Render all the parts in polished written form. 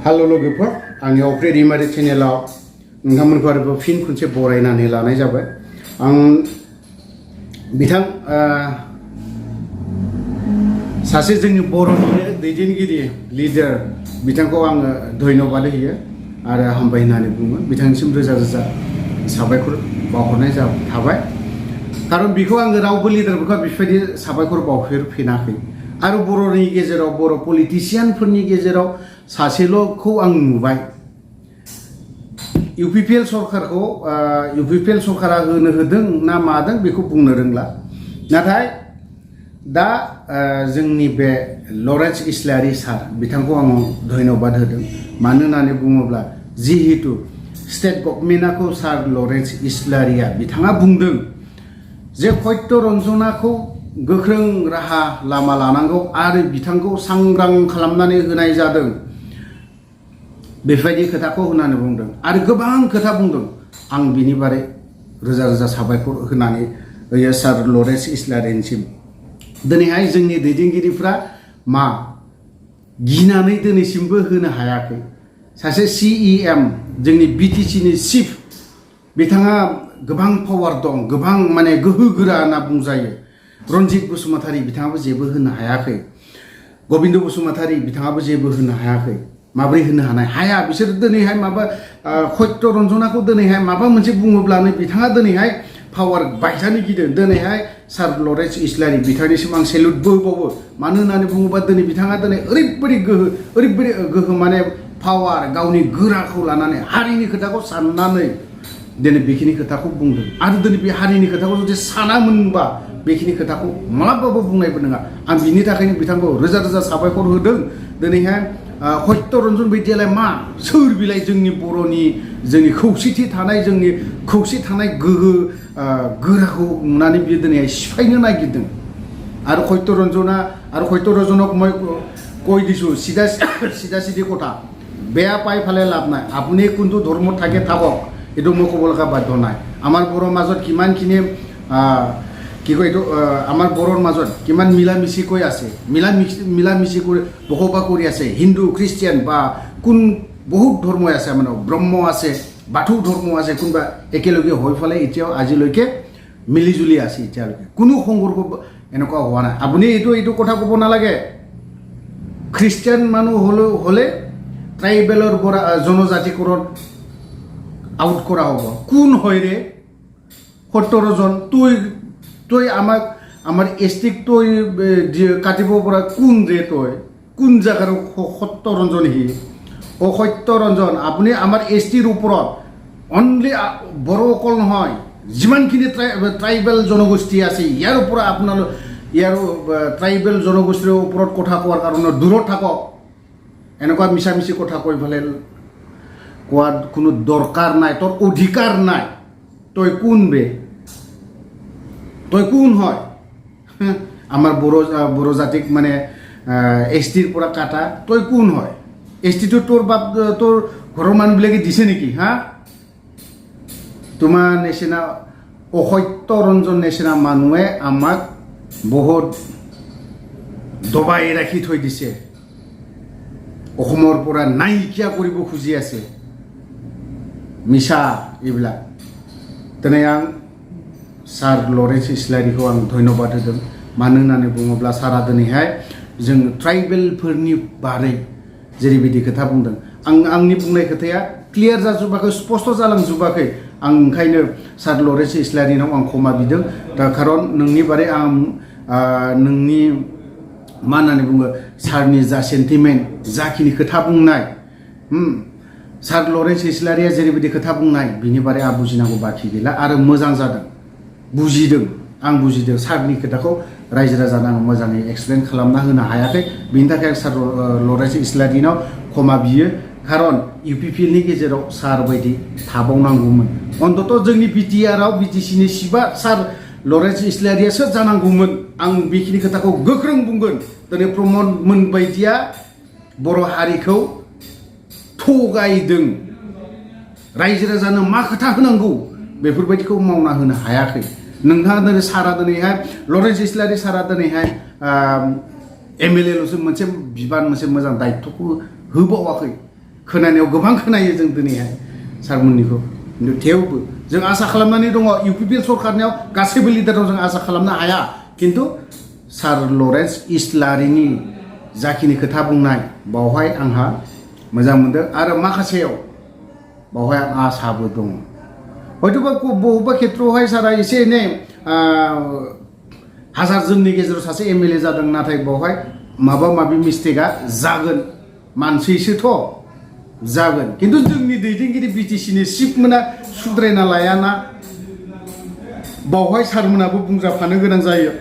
Hello लोगोफोर आंनि अफ्रे रिमारि चेनेलाव नोंथांमोनखौ आरो फिन खनसे बरायनानै लानाय जाबाय। आं बिथां सासे जोंनि बर'निनो दैदेनगिरि लीडर बिथांखौ आङो धन्यबाद होयो आरो हामबाय होननानै बुङो। बिथांनिसिम रोजा रोजा साबायखर बावहरनाय थाबाय। खारन बिखौ आङो रावबो लीडरफोरखौ बेबायदि साबायखर बावफेरफिनाखै आरो बर'नि गेजेराव बर' पलिटिशियानफोरनि गेजेराव सासेल'खौ आं नुबाय। इउपिपिएल सरकारखौ इउपिपिएल सरकारा होदों ना मादों बेखौ बुंनो रोंला, नाथाय दा जोंनि बे लरेन्स इस्लारि सार बिथांखौ आं धन्यबाद होदों। मानो होननानै बुङोब्ला जिहेतु स्टेट गभर्नमेन्टखौ सार लरेन्स इस्लारिया बिथाङा बुंदों जे सत्य रन्जनाखौ गोख्रों राहा लामा लानांगौ आरो बिथांखौ सांग्रां खालामनानै होनाय जादों। बेबायदि खोथाखौ होनानै बुंदों आरो गोबां खोथा बुंदों। आं बिनि बारै रोजा रोजा साबायखर होनानै होयो सार लरेन्स इस्लारिनिसिम। दिनैहाय जोंनि दैदेनगिरिफ्रा मा गिनानै दिनैसिमबो होनो हायाखै। सासे CEM जोंनि BTCनि चिफ बिथाङा गोबां पावार दं, गोबां माने गोहो गोरा होनना बुंजायो। रन्जित बसुमतारी बिथाङाबो जेबो होनो हायाखै। गबिन्द बसुमतारी बिथाङाबो जेबो होनो हायाखै। माब्रै होनो हाया बिसोर दिनैहाय माबा सत्य रन्जनाखौ दिनैहाय माबा मोनसे बुङोब्लानो बिथाङा दिनैहाय पावार बायजानो गिदों। दिनैहाय सार लरेन्स इस्लारि बिथांनिसिम आं सेलुटबो होबावो। मानो होननानै बुङोबा दिनै बिथाङा दिनै ओरैबायदि गोहो माने पावार गावनि गोराखौ लानानै हारिनि खोथाखौ साननानै दिनै बेखिनि खोथाखौ बुंदों आरो दिनै बे हारिनि खोथाखौ जुदि सानामोनबा बेखिनि खोथाखौ मालाबाबो बुंनायबो नङा। आं बिनि थाखायनो बिथांखौ रोजा रोजा साबायखर होदों। दिनैहाय सत्य रन्जन बायदियालाय मा सोर बिलाइ जोंनि बर'नि जोंनि खौसेथि थानाय जोंनि खौसे थानाय गोहो गोराखौ नुनानै बियो दिनैहाय सिफायनो नागिरदों। आरो सत्य रन्जनक মই কৈ দিছোঁ চিধা চিধি কথা, বেয়া পাই ফালে লাভ নাই। আপুনি কোনটো ধৰ্মত থাকে থাকক, এইটো মই ক'ব লগা বাধ্য নাই। আমাৰ বড়োৰ মাজত কিমানখিনি কি কয় এইটো আমাৰ বড়োৰ মাজত কিমান মিলা মিছিকৈ আছে, মিলা মিছি কৰি বসবাস কৰি আছে। হিন্দু খ্ৰীষ্টিয়ান বা কোন বহুত ধৰ্মই আছে, মানে ব্ৰহ্ম আছে, বাথৌ ধৰ্ম আছে, কোনোবা একেলগে হৈ ফালে এতিয়াও আজিলৈকে মিলিজুলি আছে। এতিয়ালৈকে কোনো সংঘৰ্ষ এনেকুৱা হোৱা নাই। আপুনি এইটো কথা ক'ব নালাগে। খ্ৰীষ্টিয়ান মানুহ হ'লে ট্ৰাইবেলৰ পৰা জনজাতিকৰণ আউট কৰা হ'ব। কোন হয় ৰে সত্য ৰঞ্জন? তই আমাৰ এষ্টিক তই কাটিব পৰা কোন ৰে? তই কোন জাগাৰ সত্য ৰঞ্জন? সত্য ৰঞ্জন আপুনি আমাৰ এষ্টিৰ ওপৰত অনলি বড়ো অকল নহয়, যিমানখিনি ট্ৰাইবেল জনগোষ্ঠী আছে ইয়াৰ ওপৰত আপোনালোক ইয়াৰ ট্ৰাইবেল জনগোষ্ঠীৰ ওপৰত কথা কোৱাৰ কাৰণে দূৰত থাকক। এনেকুৱা মিছা মিছি কথা কৈ পেলাই কোৱাৰ কোনো দৰকাৰ নাই, তোৰ অধিকাৰ নাই। তই কোন বে? তই কোন হয়? আমাৰ বড়ো জাতিক মানে এষ্টিৰ পৰা কাটা তই কোন হয়? এষ্টিটো তোৰ ঘৰৰ মানুহবিলাকে দিছে নেকি? তোমাৰ নিচিনা অসত্য ৰঞ্জন নিচিনা মানুহে আমাক বহুত দবাই ৰাখি থৈ দিছে, অসমৰ পৰা নাইকিয়া কৰিব খুজি আছে। মিছা এইবিলাক। তেনে आं सार लरेन्स इस्लारिखौ आं धन्यबाद होदों। मानो होननानै बुङोब्ला सारा दिनैहाय जों ट्राइबेलफोरनि बारै जेरैबायदि खोथा बुंदों, आंनि बुंनाय खोथाया क्लियार जाजोबाखै, स्पष्ट जालांजोबाखै। आं ओंखायनो सार लरेन्स इस्लारिनाव आं क्षमा बिदों। दा खारन नोंनि बारै आं नोंनि मा होननानै बुङो सारनि जा सेन्टिमेन्ट जाखिनि खोथा बुंनाय, सार लरेन्स इस्लारिया जेरैबायदि खोथा बुंनाय बिनि बारै आं बुजिनांगौ बाखि गैला आरो मोजां जादों। बुजिदों, आं बुजिदों। सारनि खोथाखौ रायजो राजानो आं मोजाङै एक्सप्लेन खालामना होनो हायाखै। बिनि थाखाय आं सार लरेन्स इस्लारिनाव क्षमा बियो। खारन इउपिपिएलनि गेजेराव सार बायदि थाबावनांगौमोन। अन्तत जोंनि बिटिआरआव BTCनि चिफआ सार लरेन्स इस्लारियासो जानांगौमोन। आं बेखिनि खोथाखौ गोख्रों बुंगोन। दिनै प्रमद मोन बायदिया बर' हारिखौ थगायदों। रायजो राजानो मा खोथा होनांगौ बेफोरबायदिखौ मावना होनो हायाखै। नोंथाङा दिनै सारा दिनैहाय लरेन्स इस्लारि सारा दिनैहाय MLA ल'सो मोनसे बिबान मोनसे मोजां दायित्वखौ होबावाखै। खोनानायाव गोबां खोनायो जों दिनैहाय सारमोननिखौ थेवबो जों आसा खालामनानै दङ इउपिपिएल सरकारनियाव गासैबो लिडाराव जों आसा खालामनो हाया खिन्थु सार लरेन्स इस्लारिनि जाखिनि खोथा बुंनाय बावहाय आंहा मोजां मोनदों आरो माखासेयाव बावहाय आं आसाबो दङ हयथ'बा बबेबा खेत्रआवहाय सारा एसे एनै हाजार जननि गेजेराव सासे एमएलए जादों नाथाय बावहाय माबा माबि मिस्टेकआ जागोन मानसिसोथ' जागोन खिन्थु जोंनि दैदेनगिरि बिटिसिनि चिफमोना सुद्रायना लायाना बावहाय सारमोनाबो बुंजाफानो गोनां जायो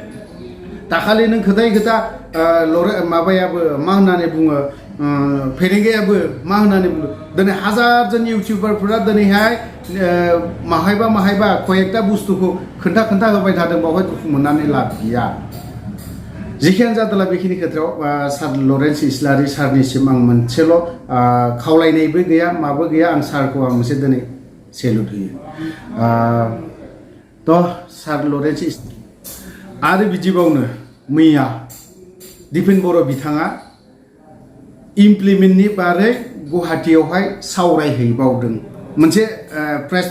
दाखालि नों खोथायै खोथा माबायाबो मा होननानै बुङो फेरेंगायाबो मा होननानै बुङो दिनै हाजारजन इउटिउबारफोरा दिनैहाय माहायबा कयेकटा बुस्थुखौ खोन्था होबाय थादों बावहाय दुखु मोननानै लाब गैया जेखियानो जादोंला बेखिनि खोथायाव सार लरेन्स इस्लारि सारनिसिम आं मोनसेल' खावलायनायबो गैया माबो गैया आं सारखौ आं मोनसे दिनै सेलुट होयो थ' सार लरेन्स आरो बिदिबावनो मैया दिपेन बर' बिथाङा इमप्लिमेन्टनि बारै गुवाहाटीयावहाय सावरायहैबावदों मोनसे प्रेस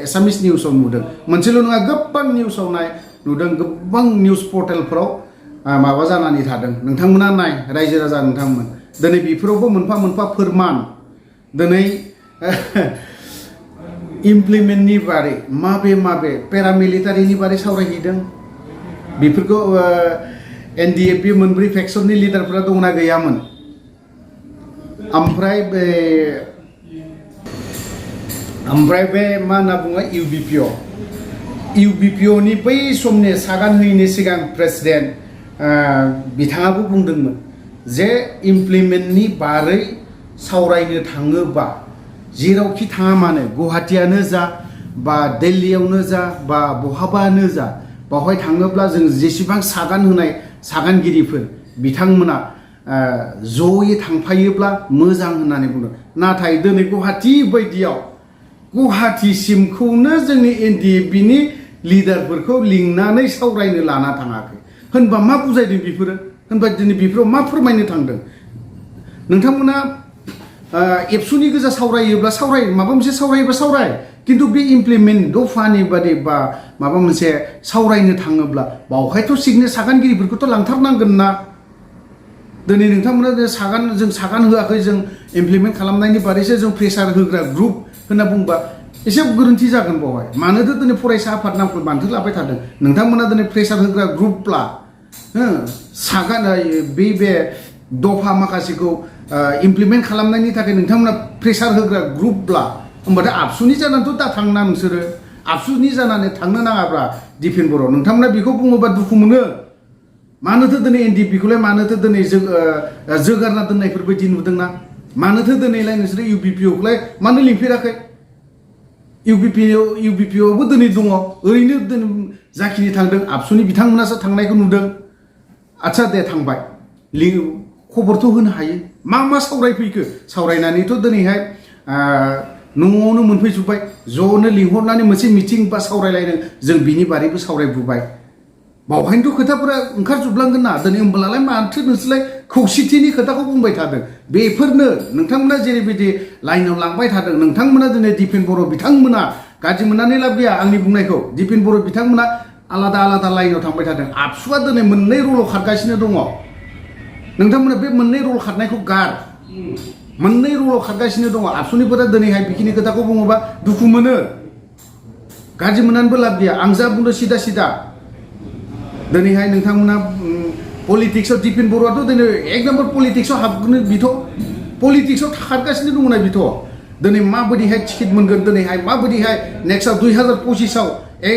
एसामिस निउसाव नुदों मोनसेल' नङा गोबां निउसाव नुदों गोबां निउस पर्टेलफोराव माबा जानानै थादों नोंथांमोना नाय रायजो राजा नोंथांमोन दिनै बेफोरावबो मोनफा फोरमान दिनै इमप्लिमेन्टनि बारै माबे पेरामिलिटारिनि बारै सावरायहैदों बेफोरखौ ndfb मोनब्रै फेक्सननि लिडारफोरा दंना गैयामोन ओमफ्राय बे मा होनना बुङो इउबिपिअनि बै समनि सागान होयैनि सिगां प्रेसिडेन्ट बिथाङाबो बुंदोंमोन जे इमप्लिमेन्टनि बारै सावरायनो थाङोबा जेरावखि थाङा मानो गुवाहाटीयानो जा बा दिल्लीयावनो जा बा बहाबानो जा बावहाय थाङोब्ला जों जेसेबां सागान होनाय सागानगिरिफोर बिथांमोना जयै थांफायोब्ला मोजां होननानै बुंदों नाथाय दिनै गुवाहाटी बायदियाव गुवाहाटीसिमखौनो जोंनि ndfbनि लिडारफोरखौ लिंनानै सावरायनो लाना थाङाखै होनबा मा बुजायदों बेफोरो होनबा दिनै बेफोराव मा फोरमायनो थांदों नोंथांमोना एबसुनि गोजा सावरायोब्ला सावराय माबा मोनसे सावरायोबा सावराय खिन्थु बे इमप्लिमेन्ट दफानि बादि बा माबा मोनसे सावरायनो थाङोब्ला बावहायथ' सागानगिरिफोरखौथ' लांथारनांगोन ना दिनै नोंथांमोना जों सागान होआखै जों इमप्लिमेन्ट खालामनायनि बारैसो जों प्रेसार होग्रा ग्रुप होनना बुंबा एसे गोरोन्थि जागोन बावहाय मानोथो दिनै फरायसा आफाद नामखौ बान्थो लाबाय थादों नोंथांमोना दिनै प्रेसार होग्रा ग्रुपब्ला सागान बे दफा माखासेखौ इमप्लिमेन्ट खालामनायनि थाखाय नोंथांमोना प्रेसार होग्रा ग्रुपब्ला होमबाथाय आबसुनि जानानैथ' दा थांना नोंसोरो आबसुनि जानानै थांनो नाङाब्रा दिपेन बर' नोंथांमोना बेखौ बुङोबा दुखु मोनो मानोथो दिनै ndfbखौलाय मानोथो दिनै जोगारना दोननायफोरबायदि नुदोंना मानोथो दिनैलाय नोंसोरो इउबिपिअखौलाय मानो लिंफेराखै इउबिपिअआवबो दिनै दङ ओरैनो जाखिनि थांदों आबसुनि बिथांमोनासो थांनायखौ नुदों आच्छा दे थांबाय खबरथ' होनो हायो मा सावरायफैखो सावरायनानैथ' दिनैहाय न'आवनो मोनफैजोब्बाय ज'नो लिंहरनानै मोनसे मिटिं बा सावरायलायदों जों बिनि बारैबो सावरायबोबाय बावहायनोथ' खोथाफोरा ओंखारजोबलांगोन ना दिनै होमब्लालाय माथो नोंसोरलाय खौसेथिनि खोथाखौ बुंबाय थादों बेफोरनो नोंथांमोना जेरैबायदि लाइनाव लांबाय थादों नोंथांमोना दिनै दिपेन बर' बिथांमोना गाज्रि मोननानै लाब गैया आंनि बुंनायखौ दिपेन बर' बिथांमोना आलादा लाइनाव थांबाय थादों आबसुआ दिनै मोननै रलाव खारगासिनो दङ नोंथांमोना बे मोननै रल खारनायखौ गार मोननै रलाव खारगासिनो दङ आबसुनिफोरा दिनैहाय बिखिनि खोथाखौ बुङोबा दुखु मोनो गाज्रि मोननानैबो लाब गैया आं जा बुंदों सिदा दिनैहाय नोंथांमोना पलिटिक्सआव दिपेन बर'आथ' दिनै एक नाम्बार पलिटिक्सआव हाबगोन बिथ' पलिटिक्सआव खारगासिनो दङ ना बिथ' दिनै माबायदिहाय टिकेट मोनगोन दिनैहाय माबायदिहाय नेक्स्टआव 2025आव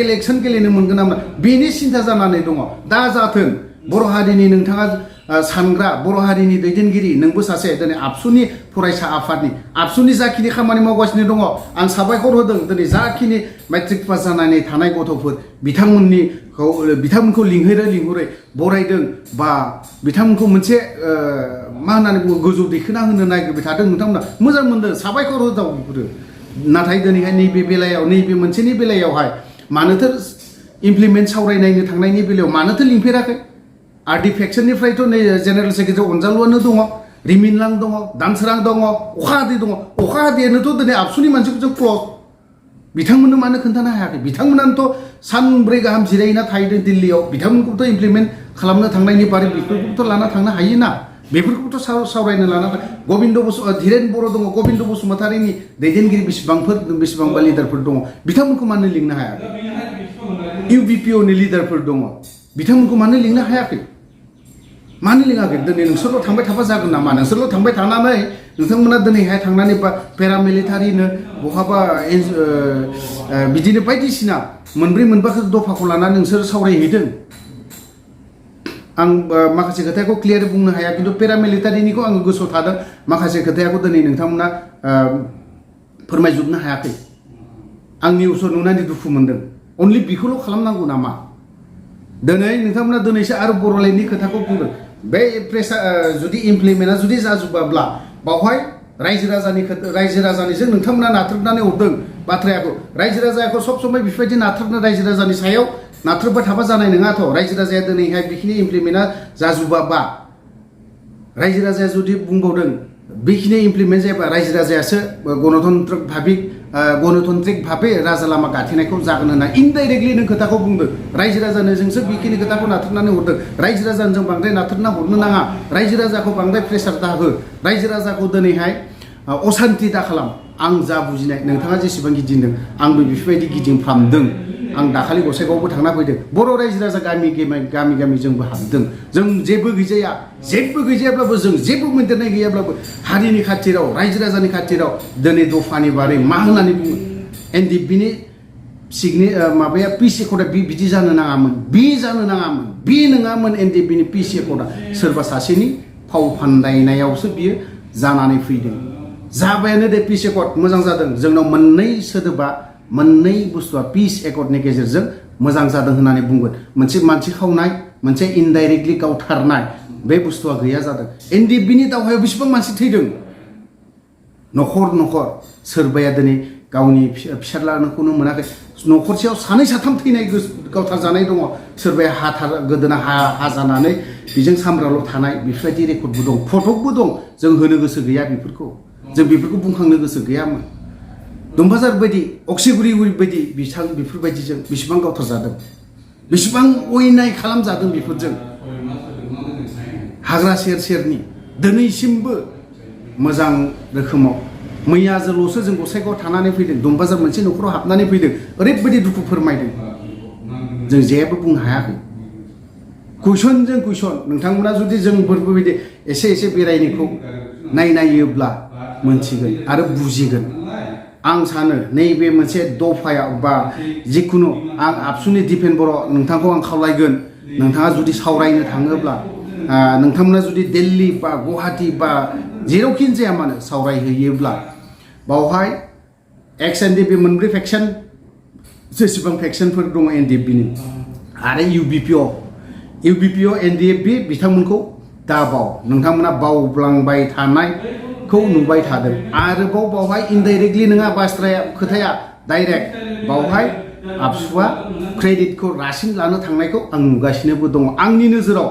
इलेक्सन गेलेनो मोनगोन ना बेनि सिन्था जानानै दङ दा जाथों बर' हारिनि नोंथाङा सानग्रा बर' हारिनि दैदेनगिरि नोंबो सासे दिनै आबसुनि फरायसा आफादनि आबसुनि जाखिनि खामानि मावगासिनो दङ आं साबायखर होदों दिनै जाखिनि मेट्रिक पास जानानै थानाय गथ'फोर बिथांमोनखौ लिंहरै बरायदों बा बिथांमोनखौ मोनसे मा होननानै बुङो गोजौ दैखोना होनो नागिरबाय थादों नोंथांमोना मोजां मोनदों साबायखर होदाव बेफोरो नाथाय दिनैहाय नैबे बेलायाव नैबे मोनसेनि बेलायावहाय मानोथो इमप्लिमेन्ट सावरायनायनो थांनायनि बेलायाव मानोथो लिंफेराखै आरडि फेक्सननिफ्रायथ' नै जेनेरेल सेक्रेटारि अनजालुआनो दङ रिमिनलां दङ दानसोरां दङ अखा हादै दङ अखा हादैयानोथ' दिनै आबसुनि मानसिफोरजों क्ल'ज बिथांमोननो मानो खोन्थानो हायाखै बिथांमोनानोथ' सानब्रै गाहाम जिरायना थाहैदों दिल्लीयाव बिथांमोनखौथ' इमप्लिमेन्ट खालामनो थांनायनि बारै बेफोरखौथ' लाना थांनो हायोना बेफोरखौथ' सावरायनो लाना गबिन्द धीरेन बर' दङ गबिन्द बसुमतारीनि दैदेनगिरि बेसेबांबा लिडारफोर दङ बिथांमोनखौ मानो लिंनो हायाखै UBPOनि लिडारफोर दङ बिथांमोनखौ मानो लिंनो हायाखै मानो लिङाखै दिनै नोंसोरल' थांबाय थाबा जागोन नामा नोंसोरल' थांबाय थानानै नोंथांमोना दिनैहाय थांनानै बा पेरामिलिटारिनो बहाबा बिदिनो बायदिसिना मोनब्रै मोनबाखौ दफाखौ लानानै नोंसोर सावरायहैदों आं माखासे खोथाखौ क्लियार बुंनो हाया खिन्थु पेरामिलिटारिनिखौ आङो गोसोआव थादों माखासे खोथाखौ दिनै नोंथांमोना फोरमायजोबनो हायाखै आं निउसाव नुनानै दुखु मोनदों अनलि बेखौल' खालामनांगौ नामा दिनै नोंथांमोना दिनैसो आरो बर'लेण्डनि खोथाखौ बुंदों बे जुदि इमप्लिमेन्टआ जुदि जाजोबाब्ला बावहाय रायजो राजानिजों नोंथांमोना नाथ्रोदनानै हरदों बाथ्रायाखौ रायजो राजाखौ सब समय बेफोरबायदि नाथ्रोदनो रायजो राजानि सायाव नाथ्रोदबाय थाबा जानाय नङाथ' रायजो राजाया दिनैहाय बेखिनि इमप्लिमेन्टआ जाजोबाबा रायजो राजाया जुदि बुंबावदों बेखिनि इमप्लिमेन्ट जायाबा रायजो राजायासो गणतन्त्रिक भाबे राजा लामा गाथेनायखौ जागोन होनना इनडाइरेक्टलि नों खोथाखौ बुंदों रायजो राजानो जोंसो बेखिनि खोथाखौ नाथ्रोदनानै हरदों रायजो राजानो जों बांद्राय नाथ्रोदना हरनो नाङा रायजो राजाखौ बांद्राय प्रेसार दाहो रायजो राजाखौ दिनैहाय असान्ति दा खालाम आं जा बुजिनाय नोंथाङा जेसेबां गिदिंदों आंबो बेफोरबायदि गिदिंफ्रामदों आं दाखालि गसाइगावआवबो थांना फैदों बर' रायजो राजा गामि जोंबो हाबदों जों जेबो गैजायाब्लाबो जों जेबो मोनदेरनाय गैयाब्लाबो हारिनि खाथिराव रायजो राजानि खाथिराव दिनै दफानि बारै मा होननानै बुङो NDFBनि माबाया पिस एकर्डआ बिदि जानो नाङामोन बे नङामोन NDFBनि पिस एकर्डआ सोरबा सासेनि फाव फान्दायनायावसो बियो जानानै फैदों जाबायानो दे पिस एकर्ड मोजां जादों जोंनाव मोननै बुस्थुआ पिस एकर्डनि गेजेरजों मोजां जादों होननानै बुंगोन मोनसे मानसि खावनाय मोनसे इनडाइरेक्टलि गावथारनाय बे बुस्थुआ गैया जादों NDFBनि दावहायाव बेसेबां मानसि थैदों न'खर सोरबाया दिनै गावनि फिसाज्लाखौनो मोनाखै न'खरसेयाव सानै साथाम थैनाय गावथार जानाय दङ सोरबाया गोदोना हा जानानै बेजों सामब्राल' थानाय बेफोरबायदि रेकर्डबो दं फटकबो दं जों होनो गोसो गैया जों बेफोरखौ बुंखांनो गोसो गैयामोन दुमबाजार बायदि अक्सिगुरि बायदि बेफोरबायदिजों बेसेबां गावथार जादों बेसेबां अयनाय खालामजादों बेफोरजों हाग्रा सेरनि दिनैसिमबो मोजां रोखोमाव मैयाजोंल'सो जों गसाइगावआव थानानै फैदों दुमबाजार मोनसे न'खराव हाबनानै फैदों ओरैबायदि दुखु फोरमायदों जों जेबो बुंनो हायाखै कुइसनजों कुइसन नोंथांमोना जुदि जोंफोरबो बिदि एसे बेरायनायखौ नायोब्ला मोनथिगोन आरो बुजिगोन आं सानो नैबे मोनसे दफाया बा जिखुनु आं आबसुनि दिपेन बर' नोंथांखौ आं खावलायगोन नोंथाङा जुदि सावरायनो थाङोब्ला नोंथांमोना जुदि दिल्ली बा गुवाहाटी बा जेरावखि जाया मानो सावरायहैयोब्ला बावहाय एक्स NDFB मोनब्रै फेक्सन जेसेबां फेक्सनफोर दङ NDFBनि आरो UBPO NDFB बिथांमोनखौ दाबाव नोंथांमोना बावब्लांबाय थानायखौ नुबाय थादों आरोबाव बावहाय इनडाइरेक्टलि नङा बाथ्राया खोथाया डाइरेक्ट बावहाय आबसुआ क्रेडिटखौ रासिन लानो थांनायखौ आं नुगासिनोबो दङ आंनि नोजोराव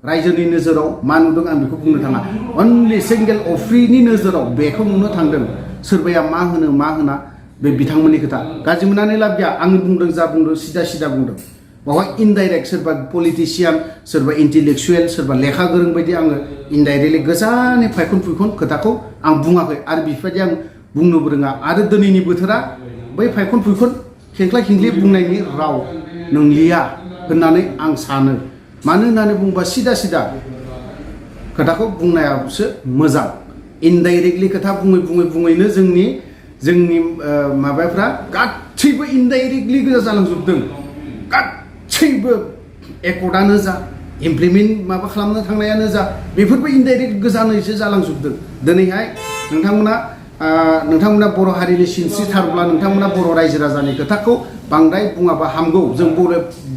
रायजोनि नोजोराव मा नुदों आं बेखौ बुंनो थाङा अनलि सिंगेल अफ्रिनि नोजोराव बेखौ नुनो थांदों सोरबाया मा होना बे बिथांमोननि खोथा गाज्रि मोननानै लाब गैया आं बुंदों जा बुंदों सिदा बुंदों बावहाय इनडाइरेक्ट सोरबा पलिटिशियान सोरबा इन्टेलेक्सुवेल सोरबा लेखा गोरों बायदि आङो इनडाइरेक्टलि गोजाननि फायखन खोथाखौ आं बुङाखै आरो बेफोरबायदि आं बुंनोबो रोङा आरो दिनैनि बोथोरा बै फायखन खेंख्ला बुंनायनि राव नंलिया होननानै आं सानो मानो होननानै बुंबा सिदा खोथाखौ बुंनायासो मोजां इनडाइरेक्टलि खोथा बुङैनो जोंनि माबाफ्रा गासैबो इनडाइरेक्टलि गोजा जालांजोबदों गासैबो एकर्डआनो जा इमप्लिमेन्ट माबा खालामनो थांनायानो जा बेफोरबो इनडाइरेक्ट गोजानैसो जालांजोबदों दिनैहाय नोंथांमोना बर' हारिनि सिनस्रि थारब्ला नोंथांमोना बर' रायजो राजानि खोथाखौ बांद्राय बुङाबा हामगौ जों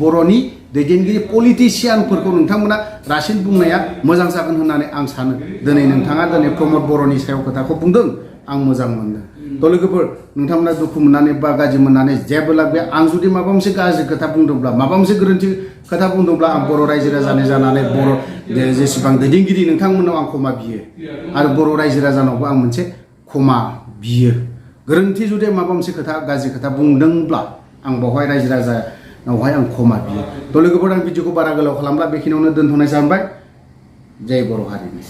बर'नि दैदेनगिरि पलिटिशियानफोरखौ नोंथांमोना रासिन बुंनाया मोजां जागोन होननानै आं सानो दिनै नोंथाङा प्रमद बर'नि सायाव खोथाखौ बुंदों आं मोजां मोनदों थ' लोगोफोर नोंथांमोना दुखु मोननानै बा गाज्रि मोननानै जेबो लाब गैया आं जुदि माबा मोनसे गाज्रि खोथा बुंदोंब्ला माबा मोनसे गोरोन्थि खोथा बुंदोंब्ला आं बर' रायजो राजानि जानानै बर' जेसेबां दैदेनगिरि नोंथांमोननाव आं क्षमा बियो आरो बर' रायजो राजानावबो आं मोनसे क्षमा बियो गोरोन्थि जुदि माबा मोनसे खोथा गाज्रि खोथा बुंदोंब्ला आं बावहाय रायजो राजानावहाय आं क्षमा बियो थ' लोगोफोर आं भिडिअखौ बारा गोलाव खालामला बेखिनियावनो दोनथ'नाय जाबाय जय बर' हारिनि